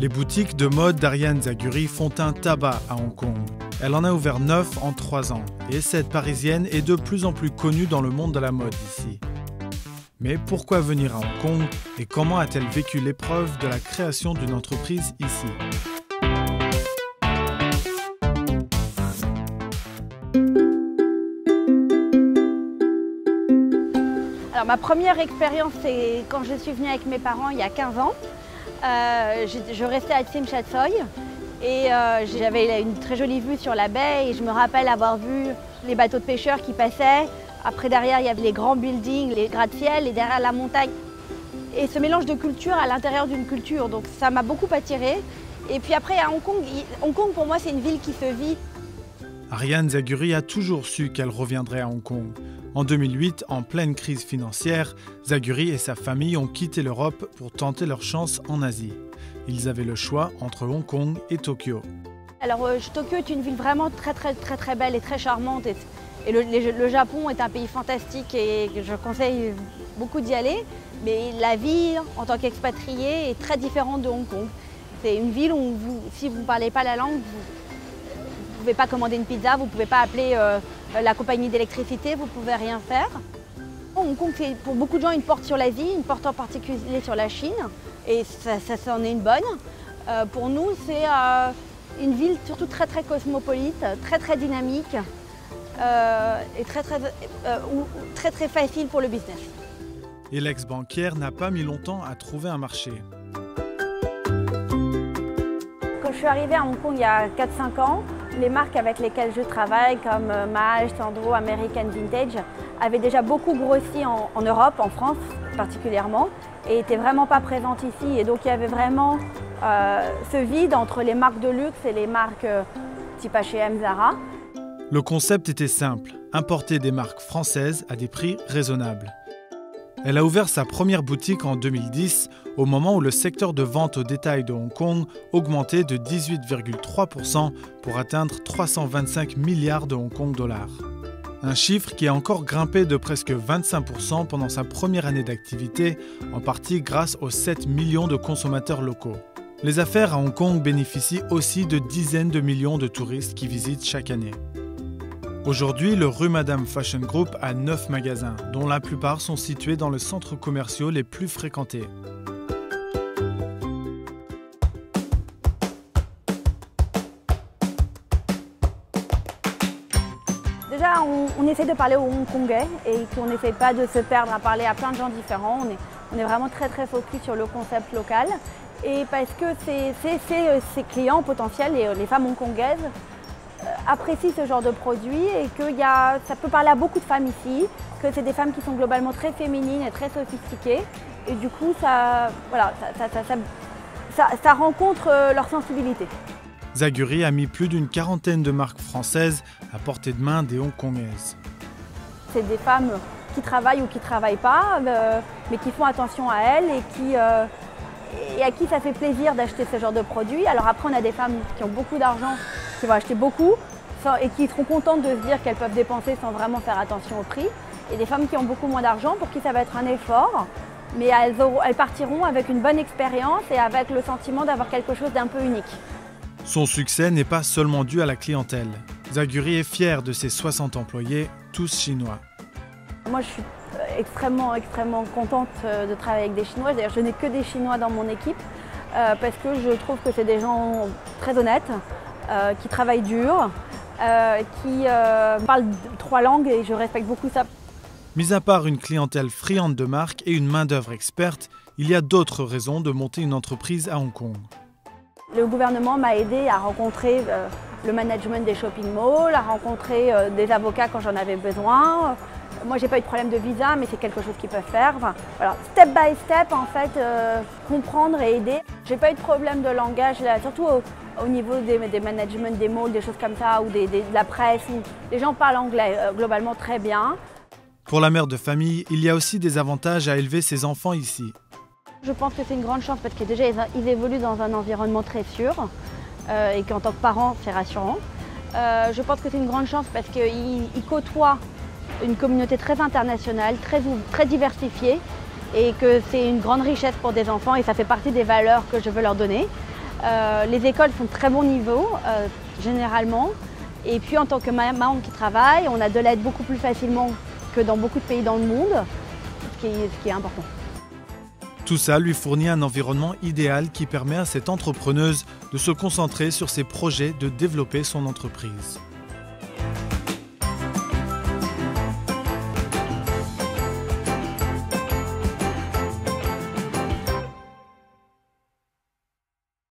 Les boutiques de mode d'Ariane Zaghuri font un tabac à Hong Kong. Elle en a ouvert 9 en 3 ans et cette Parisienne est de plus en plus connue dans le monde de la mode ici. Mais pourquoi venir à Hong Kong et comment a-t-elle vécu l'épreuve de la création d'une entreprise ici? Alors, ma première expérience, c'est quand je suis venue avec mes parents il y a 15 ans. Je restais à Tsim Sha Tsui et j'avais une très jolie vue sur la baie et je me rappelle avoir vu les bateaux de pêcheurs qui passaient. Après, derrière, il y avait les grands buildings, les gratte-ciel et derrière la montagne. Et ce mélange de culture à l'intérieur d'une culture, donc ça m'a beaucoup attirée. Et puis après, à Hong Kong pour moi, c'est une ville qui se vit. Ariane Zaghuri a toujours su qu'elle reviendrait à Hong Kong. En 2008, en pleine crise financière, Zaghuri et sa famille ont quitté l'Europe pour tenter leur chance en Asie. Ils avaient le choix entre Hong Kong et Tokyo. Alors Tokyo est une ville vraiment très belle et très charmante. Et le Japon est un pays fantastique et je conseille beaucoup d'y aller. Mais la vie en tant qu'expatrié est très différente de Hong Kong. C'est une ville où si vous ne parlez pas la langue, vous ne pouvez pas commander une pizza, vous ne pouvez pas appeler la compagnie d'électricité, vous ne pouvez rien faire. Hong Kong, c'est pour beaucoup de gens une porte sur l'Asie, une porte en particulier sur la Chine, et ça en est une bonne. Pour nous, c'est une ville surtout très cosmopolite, très dynamique et très facile pour le business. Et l'ex-banquière n'a pas mis longtemps à trouver un marché. Quand je suis arrivée à Hong Kong il y a 4-5 ans, les marques avec lesquelles je travaille, comme Maje, Sandro, American Vintage, avaient déjà beaucoup grossi en Europe, en France particulièrement, et n'étaient vraiment pas présentes ici. Et donc il y avait vraiment ce vide entre les marques de luxe et les marques type H&M, Zara. Le concept était simple, importer des marques françaises à des prix raisonnables. Elle a ouvert sa première boutique en 2010, au moment où le secteur de vente au détail de Hong Kong augmentait de 18,3% pour atteindre 325 milliards de Hong Kong dollars. Un chiffre qui a encore grimpé de presque 25% pendant sa première année d'activité, en partie grâce aux 7 millions de consommateurs locaux. Les affaires à Hong Kong bénéficient aussi de dizaines de millions de touristes qui visitent chaque année. Aujourd'hui, le Rue Madame Fashion Group a 9 magasins, dont la plupart sont situés dans les centres commerciaux les plus fréquentés. Déjà, on essaie de parler aux Hongkongais et qu'on n'essaie pas de se perdre à parler à plein de gens différents. On est vraiment très focus sur le concept local. Et parce que ces clients potentiels, les femmes hongkongaises, apprécient ce genre de produit et que ça peut parler à beaucoup de femmes ici, que c'est des femmes qui sont globalement très féminines et très sophistiquées. Et du coup, ça rencontre leur sensibilité. Zaghuri a mis plus d'une quarantaine de marques françaises à portée de main des Hongkongaises. C'est des femmes qui travaillent ou qui ne travaillent pas, mais qui font attention à elles et à qui ça fait plaisir d'acheter ce genre de produits. Alors après, on a des femmes qui ont beaucoup d'argent, qui vont acheter beaucoup et qui seront contentes de se dire qu'elles peuvent dépenser sans vraiment faire attention au prix. Et des femmes qui ont beaucoup moins d'argent, pour qui ça va être un effort, mais elles partiront avec une bonne expérience et avec le sentiment d'avoir quelque chose d'un peu unique. Son succès n'est pas seulement dû à la clientèle. Zaghuri est fière de ses 60 employés, tous chinois. Moi, je suis extrêmement contente de travailler avec des Chinois. D'ailleurs, je n'ai que des Chinois dans mon équipe parce que je trouve que c'est des gens très honnêtes, qui travaillent dur, qui parlent 3 langues et je respecte beaucoup ça. Mis à part une clientèle friande de marques et une main-d'œuvre experte, il y a d'autres raisons de monter une entreprise à Hong Kong. Le gouvernement m'a aidé à rencontrer le management des shopping malls, à rencontrer des avocats quand j'en avais besoin. Moi, j'ai pas eu de problème de visa, mais c'est quelque chose qu'ils peuvent faire. Enfin, voilà, step by step, en fait, comprendre et aider. J'ai pas eu de problème de langage, là, surtout au niveau des managements des malls, des choses comme ça, ou de la presse. Où les gens parlent anglais globalement très bien. Pour la mère de famille, il y a aussi des avantages à élever ses enfants ici. Je pense que c'est une grande chance parce que déjà, ils évoluent dans un environnement très sûr et qu'en tant que parents, c'est rassurant. Je pense que c'est une grande chance parce qu'ils côtoient une communauté très internationale, très diversifiée et que c'est une grande richesse pour des enfants et ça fait partie des valeurs que je veux leur donner. Les écoles sont de très bon niveau, généralement. Et puis en tant que maman qui travaille, on a de l'aide beaucoup plus facilement que dans beaucoup de pays dans le monde, ce qui est important. Tout ça lui fournit un environnement idéal qui permet à cette entrepreneuse de se concentrer sur ses projets de développer son entreprise.